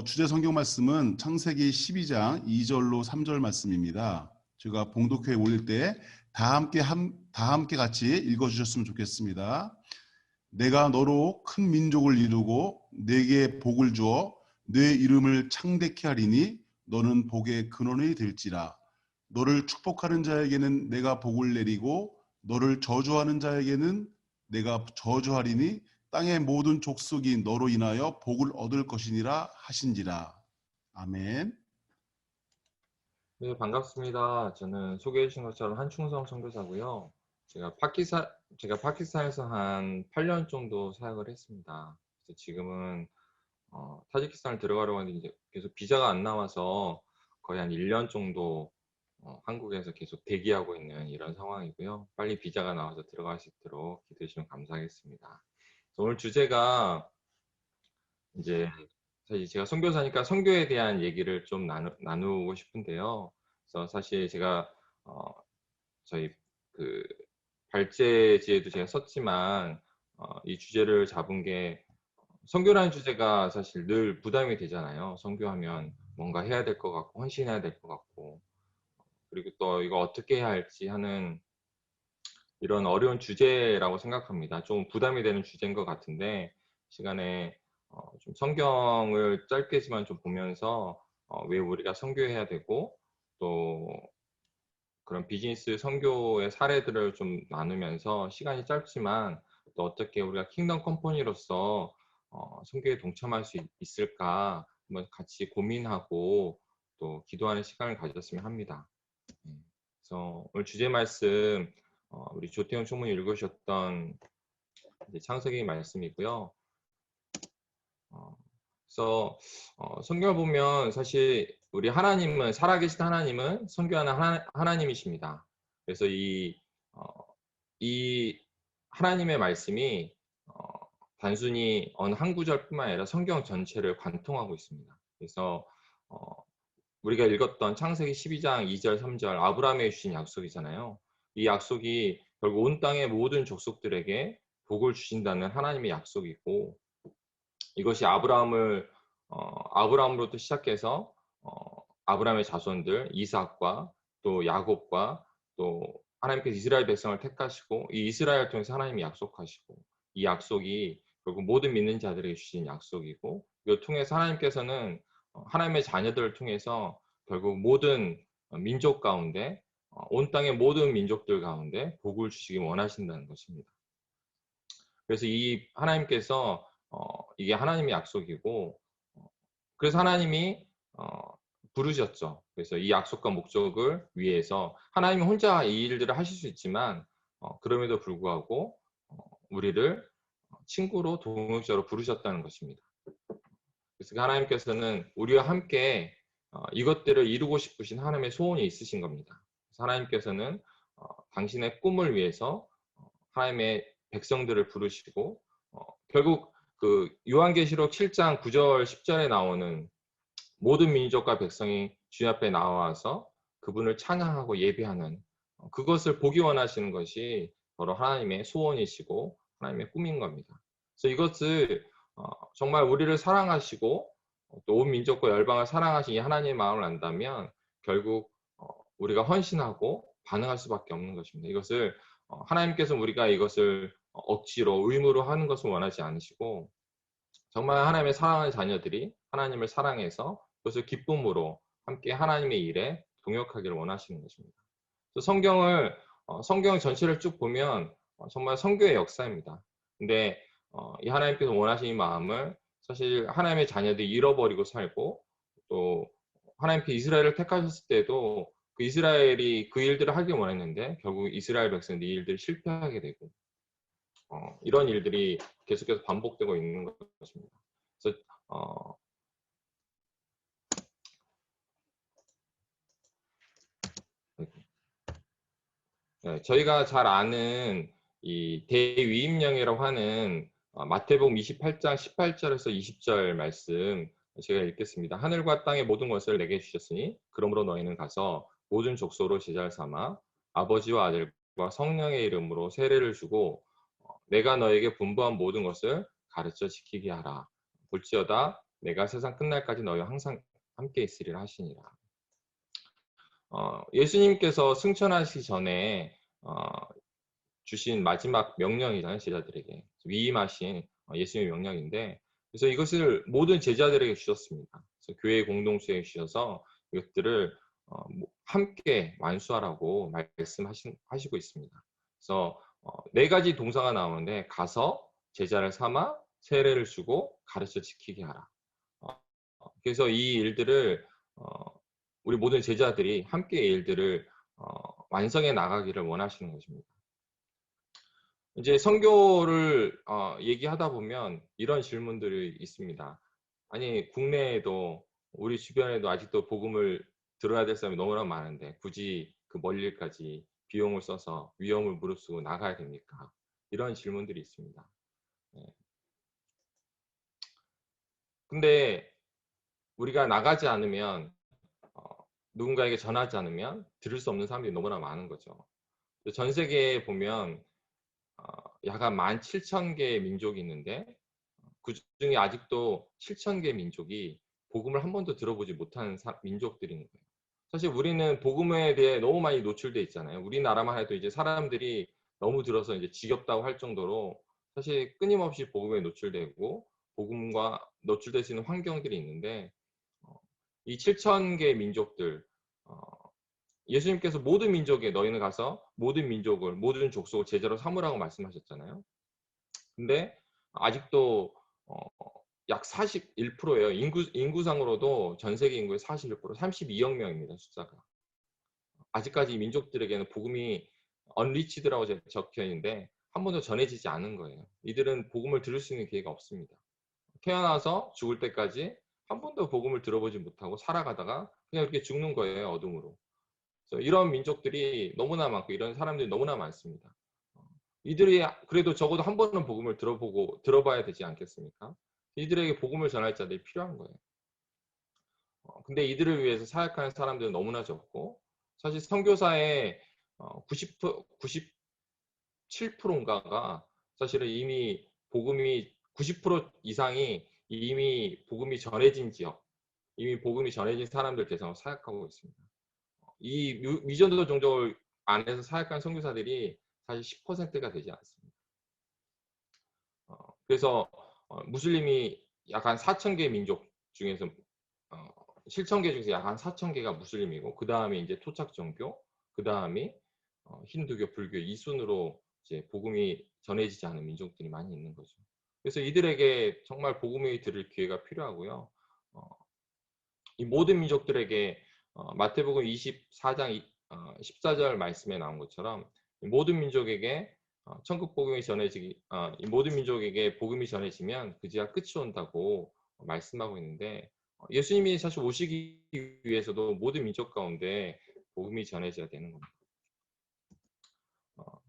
주제 성경 말씀은 창세기 12장 2절로 3절 말씀입니다. 제가 봉독회에 올릴 때 다 함께 같이 읽어주셨으면 좋겠습니다. 내가 너로 큰 민족을 이루고 내게 복을 주어 내 이름을 창대케 하리니 너는 복의 근원이 될지라. 너를 축복하는 자에게는 내가 복을 내리고 너를 저주하는 자에게는 내가 저주하리니 땅의 모든 족속이 너로 인하여 복을 얻을 것이니라 하신지라. 아멘. 네, 반갑습니다. 저는 소개해 주신 것처럼 한충성 선교사고요. 제가 파키스탄에서 한 8년 정도 사역을 했습니다. 그래서 지금은 타지키스탄을 들어가려고 하는데 이제 계속 비자가 안 나와서 거의 한 1년 정도 한국에서 계속 대기하고 있는 이런 상황이고요. 빨리 비자가 나와서 들어갈 수 있도록 기도해 주시면 감사하겠습니다. 오늘 주제가 이제 사실 제가 선교사니까 선교에 대한 얘기를 좀 나누고 싶은데요. 그래서 사실 제가 저희 그 발제지에도 제가 썼지만 이 주제를 잡은 게 선교라는 주제가 사실 늘 부담이 되잖아요. 선교하면 뭔가 해야 될 것 같고 헌신해야 될 것 같고 그리고 또 이거 어떻게 해야 할지 하는 이런 어려운 주제라고 생각합니다. 좀 부담이 되는 주제인 것 같은데 시간에 좀 성경을 짧게지만 좀 보면서 왜 우리가 선교해야 되고 또 그런 비즈니스 선교의 사례들을 좀 나누면서 시간이 짧지만 또 어떻게 우리가 킹덤 컴퍼니로서 선교에 동참할 수 있을까 한번 같이 고민하고 또 기도하는 시간을 가졌으면 합니다. 그래서 오늘 주제 말씀 우리 조태영 총무님 읽으셨던 창세기 말씀이고요. 그래서 성경을 보면 사실 우리 하나님은 살아계신 하나님은 선교하는 하나님이십니다. 그래서 이 하나님의 말씀이 단순히 어느 한 구절뿐만 아니라 성경 전체를 관통하고 있습니다. 그래서 우리가 읽었던 창세기 12장 2절 3절 아브라함에게 주신 약속이잖아요. 이 약속이 결국 온 땅의 모든 족속들에게 복을 주신다는 하나님의 약속이고 이것이 아브라함으로부터 시작해서 아브라함의 자손들 이삭과 또 야곱과 또 하나님께서 이스라엘 백성을 택하시고 이 이스라엘을 통해서 하나님이 약속하시고 이 약속이 결국 모든 믿는 자들에게 주신 약속이고 이걸 통해서 하나님께서는 하나님의 자녀들을 통해서 결국 모든 민족 가운데 온 땅의 모든 민족들 가운데 복을 주시기 원하신다는 것입니다. 그래서 이 하나님께서 이게 하나님의 약속이고 그래서 하나님이 부르셨죠. 그래서 이 약속과 목적을 위해서 하나님이 혼자 이 일들을 하실 수 있지만 그럼에도 불구하고 우리를 친구로 동역자로 부르셨다는 것입니다. 그래서 하나님께서는 우리와 함께 이것들을 이루고 싶으신 하나님의 소원이 있으신 겁니다. 그래서 하나님께서는 당신의 꿈을 위해서 하나님의 백성들을 부르시고 결국 그 요한계시록 7장 9절 10절에 나오는 모든 민족과 백성이 주님 앞에 나와서 그분을 찬양하고 예배하는 그것을 보기 원하시는 것이 바로 하나님의 소원이시고 하나님의 꿈인 겁니다. 그래서 이것을 정말 우리를 사랑하시고 또 온 민족과 열방을 사랑하신 이 하나님의 마음을 안다면 결국 우리가 헌신하고 반응할 수밖에 없는 것입니다. 이것을 하나님께서 우리가 이것을 억지로 의무로 하는 것을 원하지 않으시고 정말 하나님의 사랑하는 자녀들이 하나님을 사랑해서 그것을 기쁨으로 함께 하나님의 일에 동역하기를 원하시는 것입니다. 성경 전체를 쭉 보면 정말 선교의 역사입니다. 근데 이 하나님께서 원하시는 마음을 사실 하나님의 자녀들이 잃어버리고 살고 또 하나님께 이스라엘을 택하셨을 때도 그 이스라엘이 그 일들을 하길 원했는데 결국 이스라엘 백성들이 이 일들을 실패하게 되고 이런 일들이 계속해서 반복되고 있는 것입니다. 그래서 저희가 잘 아는 이 대위임령이라고 하는 마태복음 28장 18절에서 20절 말씀 제가 읽겠습니다. 하늘과 땅의 모든 것을 내게 주셨으니 그러므로 너희는 가서 모든 족속으로 제자를 삼아 아버지와 아들과 성령의 이름으로 세례를 주고 내가 너에게 분부한 모든 것을 가르쳐 지키게 하라. 볼지어다 내가 세상 끝날까지 너희와 항상 함께 있으리라 하시니라. 예수님께서 승천하시기 전에 주신 마지막 명령이잖아요. 제자들에게 위임하신 예수님의 명령인데, 그래서 이것을 모든 제자들에게 주셨습니다. 그래서 교회 공동체에 주셔서 이것들을 함께 완수하라고 말씀하시고 있습니다. 그래서 네 가지 동사가 나오는데, 가서 제자를 삼아 세례를 주고 가르쳐 지키게 하라. 그래서 이 일들을 우리 모든 제자들이 함께 이 일들을 완성해 나가기를 원하시는 것입니다. 이제 선교를 얘기하다 보면 이런 질문들이 있습니다. 아니, 국내에도 우리 주변에도 아직도 복음을 들어야 될 사람이 너무나 많은데 굳이 그 멀리까지 비용을 써서 위험을 무릅쓰고 나가야 됩니까? 이런 질문들이 있습니다. 네. 근데 우리가 나가지 않으면, 누군가에게 전하지 않으면 들을 수 없는 사람들이 너무나 많은 거죠. 전 세계에 보면 약 한 17,000개의 민족이 있는데, 그중에 아직도 7,000개 민족이 복음을 한 번도 들어보지 못하는 민족들인 거예요. 사실 우리는 복음에 대해 너무 많이 노출돼 있잖아요. 우리나라만 해도 이제 사람들이 너무 들어서 이제 지겹다고 할 정도로 사실 끊임없이 복음에 노출되고 복음과 노출될 수 있는 환경들이 있는데, 이 7,000개 민족들, 예수님께서 모든 민족에 너희는 가서 모든 민족을, 모든 족속을 제자로 삼으라고 말씀하셨잖아요. 근데 아직도 약 41%예요. 인구상으로도 전 세계 인구의 41%, 32억 명입니다. 숫자가. 아직까지 민족들에게는 복음이 언리치드라고 적혀 있는데 한 번도 전해지지 않은 거예요. 이들은 복음을 들을 수 있는 기회가 없습니다. 태어나서 죽을 때까지 한 번도 복음을 들어보지 못하고 살아가다가 그냥 이렇게 죽는 거예요. 어둠으로. 그래서 이런 민족들이 너무나 많고 이런 사람들이 너무나 많습니다. 이들이 그래도 적어도 한 번은 복음을 들어봐야 되지 않겠습니까? 이들에게 복음을 전할 자들이 필요한 거예요. 근데 이들을 위해서 사역하는 사람들은 너무나 적고, 사실 선교사의 97%인가가 사실은 이미 복음이 90% 이상이 이미 복음이 전해진 지역, 이미 복음이 전해진 사람들 대상으로 사역하고 있습니다. 이 미전도 종족 안에서 사역하는 선교사들이 사실 10%가 되지 않습니다. 그래서 무슬림이 약 한 4,000개 민족 중에서 7,000개 중에서 약 한 4,000개가 무슬림이고, 그 다음에 이제 토착 종교, 그 다음이 힌두교, 불교 이 순으로 이제 복음이 전해지지 않은 민족들이 많이 있는 거죠. 그래서 이들에게 정말 복음이 들을 기회가 필요하고요. 이 모든 민족들에게 마태복음 24장 14절 말씀에 나온 것처럼 모든 민족에게 천국 복음이 전해지기, 모든 민족에게 복음이 전해지면 그제야 끝이 온다고 말씀하고 있는데, 예수님이 사실 오시기 위해서도 모든 민족 가운데 복음이 전해져야 되는 겁니다.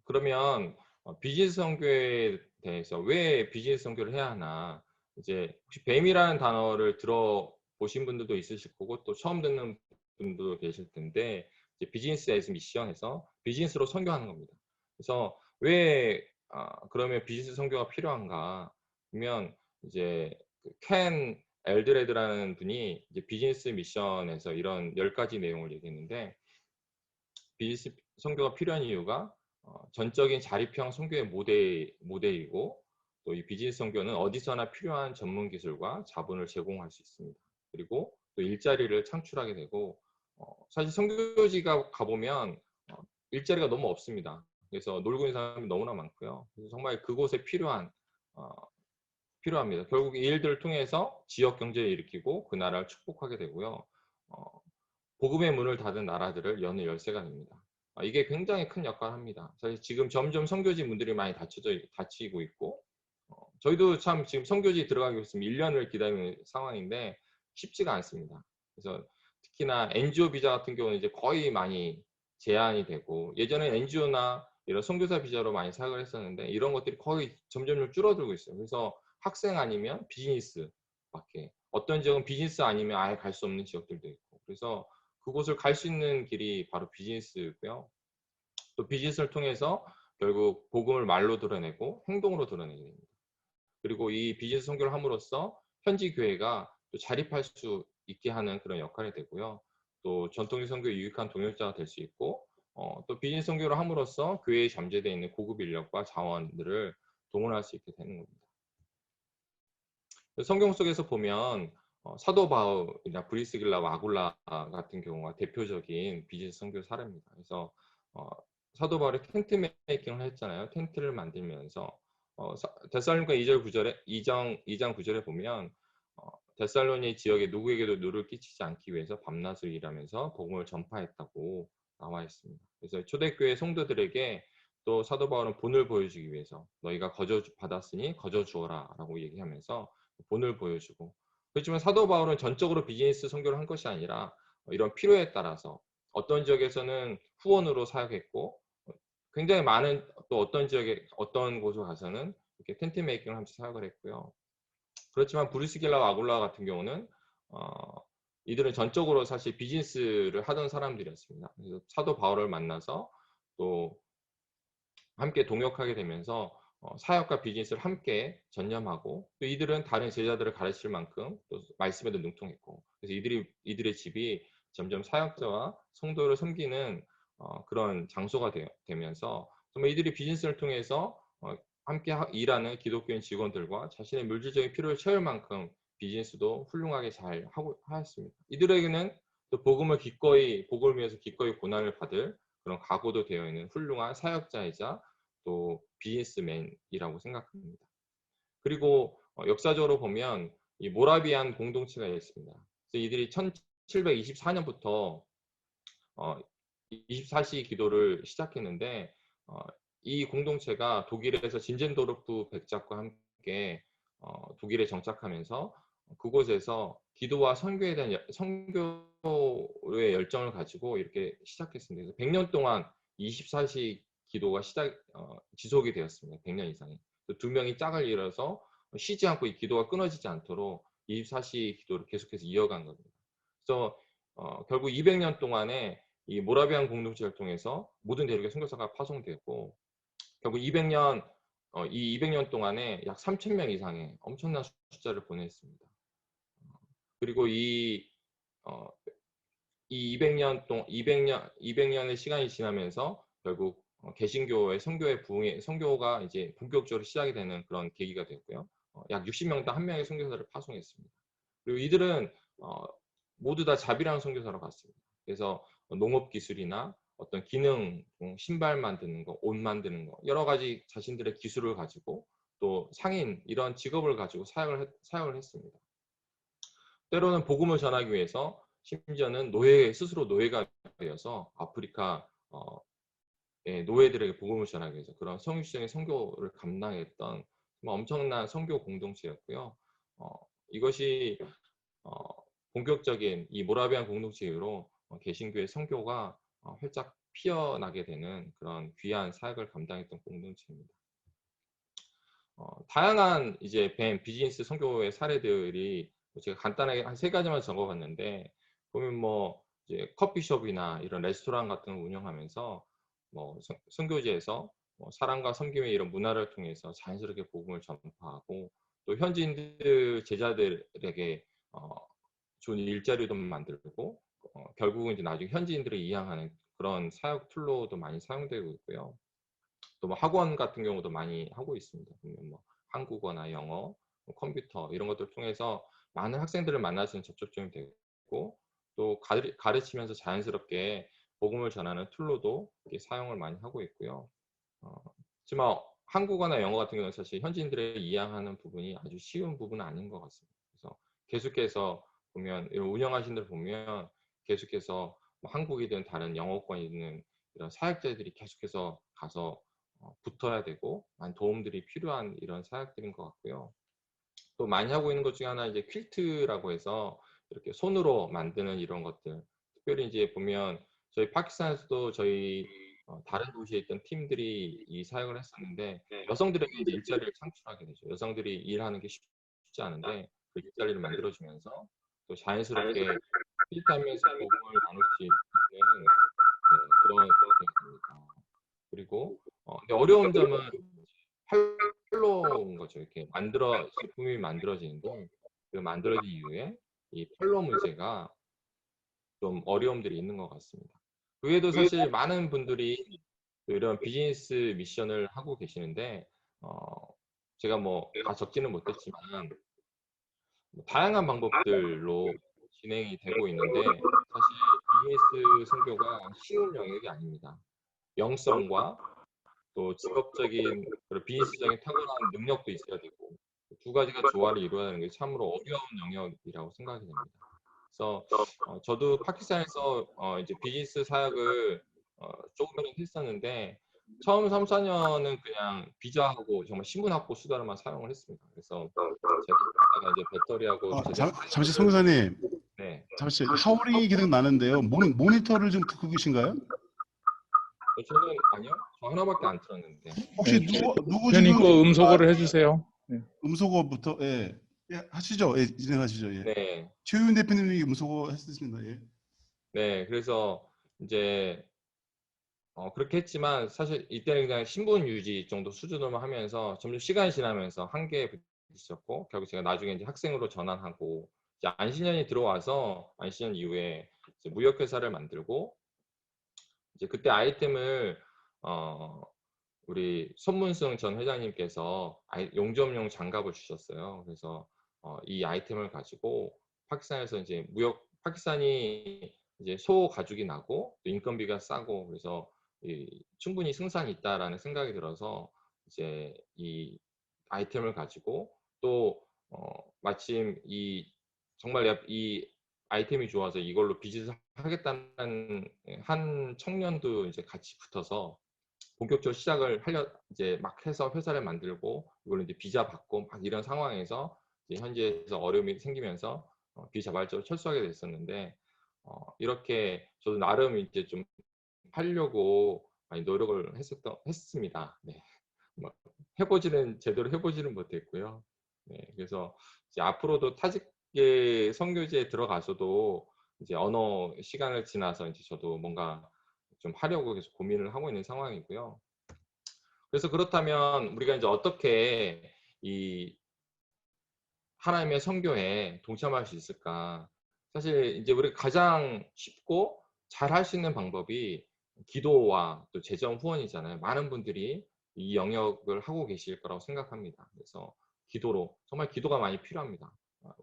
그러면 비즈니스 선교에 대해서 왜 비즈니스 선교를 해야 하나, 이제 혹시 뱀이라는 단어를 들어보신 분들도 있으실 거고 또 처음 듣는 분도 계실 텐데, 이제 비즈니스 에즈 미션에서 비즈니스로 선교하는 겁니다. 그래서 왜 그러면 비즈니스 선교가 필요한가 하면, 이제 켄 엘드레드라는 분이 이제 비즈니스 미션에서 이런 10가지 내용을 얘기했는데, 비즈니스 선교가 필요한 이유가 전적인 자립형 선교의 모델이고, 또 이 비즈니스 선교는 어디서나 필요한 전문 기술과 자본을 제공할 수 있습니다. 그리고 또 일자리를 창출하게 되고, 사실 선교지가 가보면 일자리가 너무 없습니다. 그래서 놀고 있는 사람이 너무나 많고요. 그래서 정말 그곳에 필요합니다. 결국 이 일들을 통해서 지역 경제를 일으키고 그 나라를 축복하게 되고요. 복음의 문을 닫은 나라들을 여는 열쇠가 됩니다. 이게 굉장히 큰 역할을 합니다. 사실 지금 점점 선교지 문들이 많이 닫히고 있고, 저희도 참 지금 선교지 들어가기 위해서 1년을 기다리는 상황인데 쉽지가 않습니다. 그래서 특히나 NGO 비자 같은 경우는 이제 거의 많이 제한이 되고, 예전에 NGO나 이런 선교사 비자로 많이 사용을 했었는데 이런 것들이 거의 점점 줄어들고 있어요. 그래서 학생 아니면 비즈니스밖에, 어떤 지역은 비즈니스 아니면 아예 갈 수 없는 지역들도 있고, 그래서 그곳을 갈 수 있는 길이 바로 비즈니스고요. 또 비즈니스를 통해서 결국 복음을 말로 드러내고 행동으로 드러내게 됩니다. 그리고 이 비즈니스 선교를 함으로써 현지 교회가 또 자립할 수 있게 하는 그런 역할이 되고요. 또 전통의 선교에 유익한 동역자가 될 수 있고 또 비즈니스 선교를 함으로써 교회에 잠재되어 있는 고급 인력과 자원들을 동원할 수 있게 되는 겁니다. 성경 속에서 보면 사도 바울이나 브리스길라와 아굴라 같은 경우가 대표적인 비즈니스 선교 사례입니다. 그래서 사도 바울이 텐트 메이킹을 했잖아요. 텐트를 만들면서 데살로니가 2장 9절에 보면 데살로니 지역의 누구에게도 누를 끼치지 않기 위해서 밤낮을 일하면서 복음을 전파했다고 나와 있습니다. 그래서 초대교회 성도들에게 또 사도 바울은 본을 보여주기 위해서 너희가 거저 받았으니 거저 주어라라고 얘기하면서 본을 보여주고, 그렇지만 사도 바울은 전적으로 비즈니스 선교를 한 것이 아니라 이런 필요에 따라서 어떤 지역에서는 후원으로 사역했고 굉장히 많은 또 어떤 지역에 어떤 곳에 가서는 이렇게 텐트 메이킹을 하면서 사역을 했고요. 그렇지만 브루스길라와 아굴라 같은 경우는 이들은 전적으로 사실 비즈니스를 하던 사람들이었습니다. 그래서 사도 바울을 만나서 또 함께 동역하게 되면서 사역과 비즈니스를 함께 전념하고, 또 이들은 다른 제자들을 가르칠 만큼 또 말씀에도 능통했고, 그래서 이들의 집이 점점 사역자와 성도를 섬기는 그런 장소가 되면서 정말 이들이 비즈니스를 통해서 함께 일하는 기독교인 직원들과 자신의 물질적인 필요를 채울 만큼 비즈니스도 훌륭하게 잘 하였습니다. 이들에게는 또 복음을 위해서 기꺼이 고난을 받을 그런 각오도 되어 있는 훌륭한 사역자이자 또 비즈니스맨이라고 생각합니다. 그리고 역사적으로 보면 이 모라비안 공동체가 있습니다. 그래서 이들이 1724년부터 24시 기도를 시작했는데 이 공동체가 독일에서 진젠도르프 백작과 함께 독일에 정착하면서 그곳에서 기도와 선교에 대한 선교의 열정을 가지고 이렇게 시작했습니다. 그래서 100년 동안 24시 기도가 지속이 되었습니다. 100년 이상이. 두 명이 짝을 이뤄서 쉬지 않고 이 기도가 끊어지지 않도록 24시 기도를 계속해서 이어간 겁니다. 그래서 결국 200년 동안에 이 모라비안 공동체를 통해서 모든 대륙에 선교사가 파송되고, 결국 이 200년 동안에 약 3,000명 이상의 엄청난 숫자를 보냈습니다. 그리고 이 200년의 시간이 지나면서 결국 개신교의 선교가 이제 본격적으로 시작이 되는 그런 계기가 됐고요. 약 60명당 1명의 선교사를 파송했습니다. 그리고 이들은 모두 다 자비라는 선교사로 갔습니다. 그래서 농업 기술이나 어떤 기능, 신발 만드는 거, 옷 만드는 거, 여러 가지 자신들의 기술을 가지고 또 상인 이런 직업을 가지고 사역을 했습니다. 때로는 복음을 전하기 위해서 심지어는 스스로 노예가 되어서 아프리카 노예들에게 복음을 전하기 위해서 그런 성육적인 선교를 감당했던 엄청난 선교 공동체였고요. 이것이 본격적인 이 모라비안 공동체 이후로 개신교의 선교가 활짝 피어나게 되는 그런 귀한 사역을 감당했던 공동체입니다. 다양한 이제 비즈니스 선교의 사례들이 제가 간단하게 한 3가지만 적어봤는데, 보면 뭐 이제 커피숍이나 이런 레스토랑 같은 걸 운영하면서 뭐 선교지에서 사랑과 섬김의 이런 문화를 통해서 자연스럽게 복음을 전파하고, 또 현지인들 제자들에게 좋은 일자리도 만들고 결국은 이제 나중에 현지인들을 이양하는 그런 사역 툴로도 많이 사용되고 있고요. 또 뭐 학원 같은 경우도 많이 하고 있습니다. 보면 뭐 한국어나 영어, 컴퓨터 이런 것들을 통해서 많은 학생들을 만날 수 있는 접촉점이 되고, 또 가르치면서 자연스럽게 복음을 전하는 툴로도 사용을 많이 하고 있고요. 하지만 한국어나 영어 같은 경우는 사실 현지인들을 이해하는 부분이 아주 쉬운 부분은 아닌 것 같습니다. 그래서 계속해서 보면 운영하신 들 보면 계속해서 뭐 한국이든 다른 영어권이 있는 이런 사역자들이 계속해서 가서 붙어야 되고 많은 도움들이 필요한 이런 사역들인 것 같고요. 또 많이 하고 있는 것 중에 하나 이제 퀼트라고 해서 이렇게 손으로 만드는 이런 것들. 특별히 이제 보면 저희 파키스탄에서도 저희 다른 도시에 있던 팀들이 이 사역을 했었는데, 여성들에게 이제 일자리를 창출하게 되죠. 여성들이 일하는 게 쉽지 않은데 그 일자리를 만들어주면서 또 자연스럽게 퀼트하면서 복음을 나눌 수 있는 그런 계기가 됩니다. 그리고 근데 어려운 점은 팔로인 거죠. 이렇게 제품이 만들어지는데 사이트를 만들어진 이후에 이 팔로워 문제가 좀 어려움들이 있는 것 같습니다. 그 외에도 사실 많은 분들이 이런 비즈니스 미션을 하고 계시는데 어, 제가 뭐 다 적지는 못했지만 다양한 방법들로 진행이 되고 있는데 사실 비즈니스 선교가 쉬운 영역이 아닙니다. 영성과 또 직업적인 그런 비즈니스적인 탁월한 능력도 있어야 되고 두 가지가 조화를 이루어야 하는 게 참으로 어려운 영역이라고 생각이 됩니다. 그래서 저도 파키스탄에서 이제 비즈니스 사역을 조금은 했었는데 처음 3, 4년은 그냥 비자하고 정말 신분확보 수단을만 사용을 했습니다. 그래서 제가 거기다가 이제 배터리하고 제대로 잠시 선교사님, 네. 잠시 하우링이 계속 나는데요. 모니터를 좀 듣고 계신가요? 저는 아니요. 저 하나밖에 안 틀었는데. 혹시 네, 누구 대표님 지금 거 음소거를 해주세요. 네. 음소거부터 하시죠. 예, 진행하시죠. 예. 네. 최윤 대표님이 음소거 했습니다. 예. 네. 그래서 이제 그렇게 했지만 사실 이때는 그냥 신분 유지 정도 수준으로만 하면서 점점 시간이 지나면서 한계에 부딪혔고 결국 제가 나중에 이제 학생으로 전환하고 이제 안신년이 들어와서 안신년 이후에 이제 무역회사를 만들고 이제 그때 아이템을 어, 우리 손문승 전 회장님께서 용접용 장갑을 주셨어요. 그래서 이 아이템을 가지고 파키스탄에서 이제 파키스탄이 이제 소 가죽이 나고 또 인건비가 싸고 그래서 충분히 승산이 있다라는 생각이 들어서 이제 이 아이템을 가지고 또 마침 정말 이 아이템이 좋아서 이걸로 비즈니스 하겠다는 한 청년도 이제 같이 붙어서 본격적으로 시작을 이제 막 해서 회사를 만들고 이걸로 이제 비자 받고 막 이런 상황에서 이제 현지에서 어려움이 생기면서 비자발적으로 철수하게 됐었는데 이렇게 저도 나름 이제 좀 하려고 많이 노력을 했습니다. 네. 뭐 제대로 해보지는 못했고요. 네. 그래서 이제 앞으로도 타직계 선교지에 들어가서도 이제 언어 시간을 지나서 이제 저도 뭔가 좀 하려고 계속 고민을 하고 있는 상황이고요. 그래서 그렇다면 우리가 이제 어떻게 이 하나님의 선교에 동참할 수 있을까? 사실 이제 우리가 가장 쉽고 잘 할 수 있는 방법이 기도와 또 재정 후원이잖아요. 많은 분들이 이 영역을 하고 계실 거라고 생각합니다. 그래서 정말 기도가 많이 필요합니다.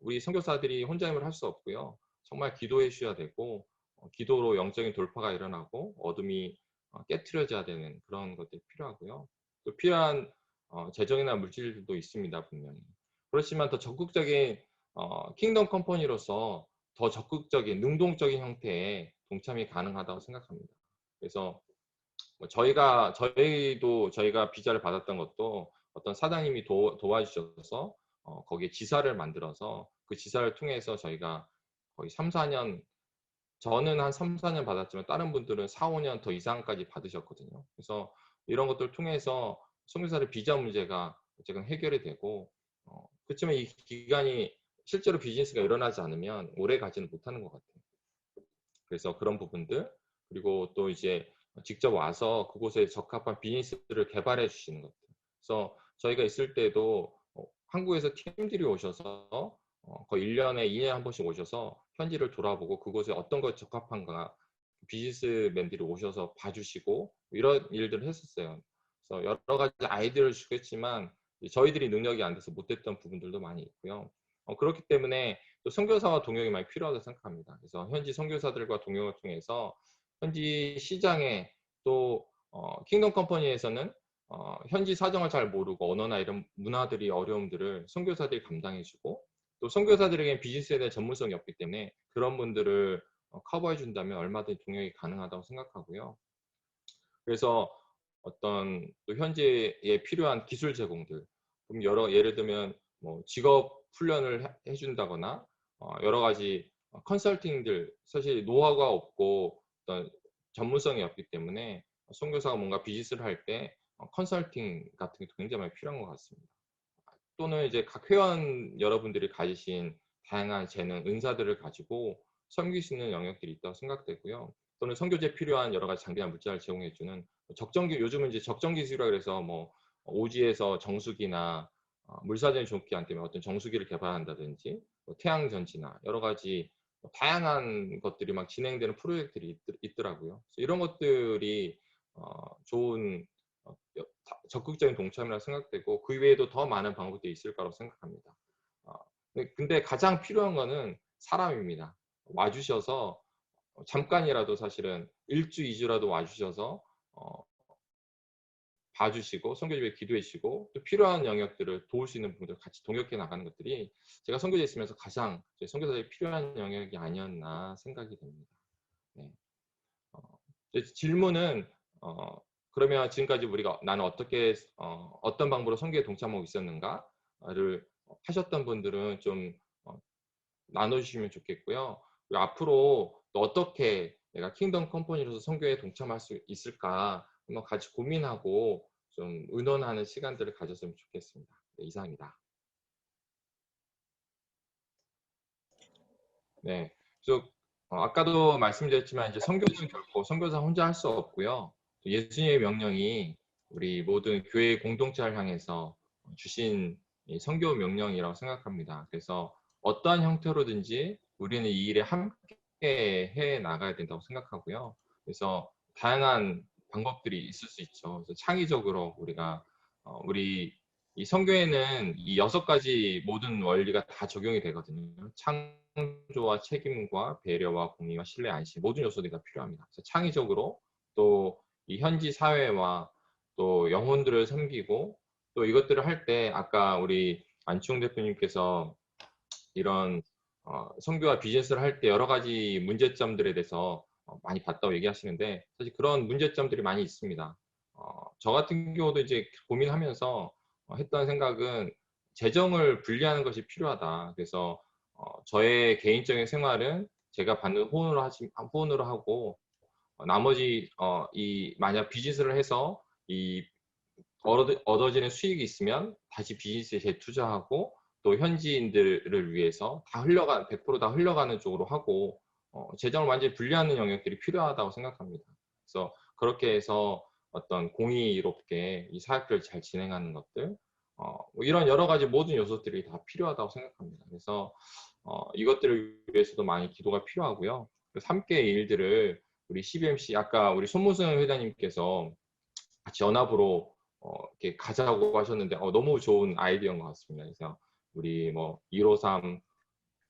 우리 선교사들이 혼자 힘을 할 수 없고요. 정말 기도해 주셔야 되고 기도로 영적인 돌파가 일어나고 어둠이 깨트려져야 되는 그런 것들이 필요하고요. 또 필요한 재정이나 물질도 있습니다, 분명히. 그렇지만 더 적극적인 킹덤 컴퍼니로서 더 적극적인 능동적인 형태의 동참이 가능하다고 생각합니다. 그래서 뭐 저희가 비자를 받았던 것도 어떤 사장님이 도와주셔서 거기에 지사를 만들어서 그 지사를 통해서 저희가 거의 3, 4년 저는 한 3, 4년 받았지만 다른 분들은 4, 5년 더 이상까지 받으셨거든요. 그래서 이런 것들을 통해서 선교사의 비자 문제가 어쨌든 해결이 되고 그렇지만 이 기간이 실제로 비즈니스가 일어나지 않으면 오래 가지는 못하는 것 같아요. 그래서 그런 부분들 그리고 또 이제 직접 와서 그곳에 적합한 비즈니스를 개발해 주시는 것들. 그래서 저희가 있을 때도 한국에서 팀들이 오셔서 거의 1년에 2년에 한 번씩 오셔서 현지를 돌아보고 그곳에 어떤 것 적합한가 비즈니스맨들이 오셔서 봐주시고 이런 일들을 했었어요. 그래서 여러 가지 아이디어를 주겠지만 저희들이 능력이 안 돼서 못했던 부분들도 많이 있고요. 그렇기 때문에 또 선교사와 동역이 많이 필요하다고 생각합니다. 그래서 현지 선교사들과 동역을 통해서 현지 시장에 또 킹덤 컴퍼니에서는 현지 사정을 잘 모르고 언어나 이런 문화들이 어려움들을 선교사들이 감당해주고 또 선교사들에게 비즈니스에 대한 전문성이 없기 때문에 그런 분들을 커버해 준다면 얼마든지 동역이 가능하다고 생각하고요. 그래서 어떤 또 현지에 필요한 기술 제공들, 그럼 예를 들면 뭐 직업 훈련을 해준다거나 여러 가지 컨설팅들 사실 노하우가 없고 어떤 전문성이 없기 때문에 선교사가 뭔가 비즈니스를 할 때 컨설팅 같은 게 굉장히 많이 필요한 것 같습니다. 또는 이제 각 회원 여러분들이 가지신 다양한 재능, 은사들을 가지고 섬길 수 있는 영역들이 있다고 생각되고요. 또는 선교제에 필요한 여러 가지 장비나 물자를 제공해주는 요즘은 이제 적정기술이라 그래서 뭐 오지에서 정수기나 물사전이 좋기 안 때문에 어떤 정수기를 개발한다든지 뭐 태양전지나 여러 가지 다양한 것들이 막 진행되는 프로젝트들이 있더라고요. 그래서 이런 것들이 좋은 적극적인 동참이라 생각되고 그 외에도 더 많은 방법들이 있을 거라고 생각합니다. 근데 가장 필요한 거는 사람입니다. 와주셔서 잠깐이라도 사실은 1주, 2주라도 와주셔서 봐주시고 선교집에 기도해 주시고 또 필요한 영역들을 도울 수 있는 분들 같이 동역해 나가는 것들이 제가 선교지에 있으면서 가장 선교사에 필요한 영역이 아니었나 생각이 됩니다. 네. 질문은 그러면 지금까지 우리가 나는 어떻게 어떤 방법으로 선교에 동참하고 있었는가를 하셨던 분들은 좀 나눠주시면 좋겠고요. 그리고 앞으로 또 어떻게 내가 킹덤 컴퍼니로서 선교에 동참할 수 있을까 한번 같이 고민하고 좀 의논하는 시간들을 가졌으면 좋겠습니다. 네, 이상입니다. 네, 그래서 아까도 말씀드렸지만 이제 선교는 결코 선교사 혼자 할 수 없고요. 예수님의 명령이 우리 모든 교회 공동체를 향해서 주신 이 선교 명령이라고 생각합니다. 그래서 어떠한 형태로든지 우리는 이 일에 함께 해 나가야 된다고 생각하고요. 그래서 다양한 방법들이 있을 수 있죠. 그래서 창의적으로 우리가 우리 이 선교에는 이 6가지 모든 원리가 다 적용이 되거든요. 창조와 책임과 배려와 공의와 신뢰, 안심 모든 요소들이 다 필요합니다. 그래서 창의적으로 또 이 현지 사회와 또 영혼들을 섬기고 또 이것들을 할 때 아까 우리 안치홍 대표님께서 이런 선교와 비즈니스를 할 때 여러 가지 문제점들에 대해서 많이 봤다고 얘기하시는데 사실 그런 문제점들이 많이 있습니다. 저 같은 경우도 이제 고민하면서 했던 생각은 재정을 분리하는 것이 필요하다. 그래서 저의 개인적인 생활은 제가 받는 후원으로 하고 나머지 이 만약 비즈니스를 해서 이 얻어지는 수익이 있으면 다시 비즈니스에 재투자하고 또 현지인들을 위해서 100% 다 흘러가는 쪽으로 하고 재정을 완전히 분리하는 영역들이 필요하다고 생각합니다. 그래서 그렇게 해서 어떤 공의롭게 이 사역들을 잘 진행하는 것들 뭐 이런 여러 가지 모든 요소들이 다 필요하다고 생각합니다. 그래서 이것들을 위해서도 많이 기도가 필요하고요. 그래서 함께의 일들을 우리 CBMC 아까 우리 손무승 회장님께서 같이 연합으로 이렇게 가자고 하셨는데 너무 좋은 아이디어인 것 같습니다. 그래서 우리 뭐 153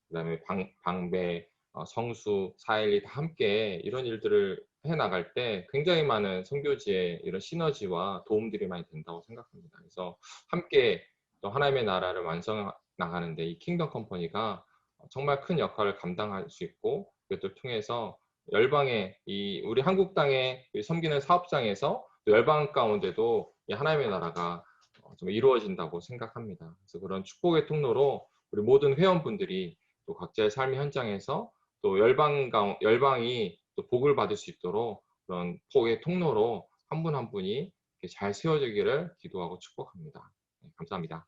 그다음에 방배, 성수, 412 다 함께 이런 일들을 해 나갈 때 굉장히 많은 선교지의 이런 시너지와 도움들이 많이 된다고 생각합니다. 그래서 함께 또 하나님의 나라를 완성 나가는데 이 킹덤 컴퍼니가 정말 큰 역할을 감당할 수 있고 이것들 통해서 열방의 이 우리 한국 땅에 섬기는 사업장에서 또 열방 가운데도 이 하나님의 나라가 좀 이루어진다고 생각합니다. 그래서 그런 축복의 통로로 우리 모든 회원분들이 또 각자의 삶의 현장에서 또 열방이 또 복을 받을 수 있도록 그런 복의 통로로 한 분 한 분이 잘 세워지기를 기도하고 축복합니다. 네, 감사합니다.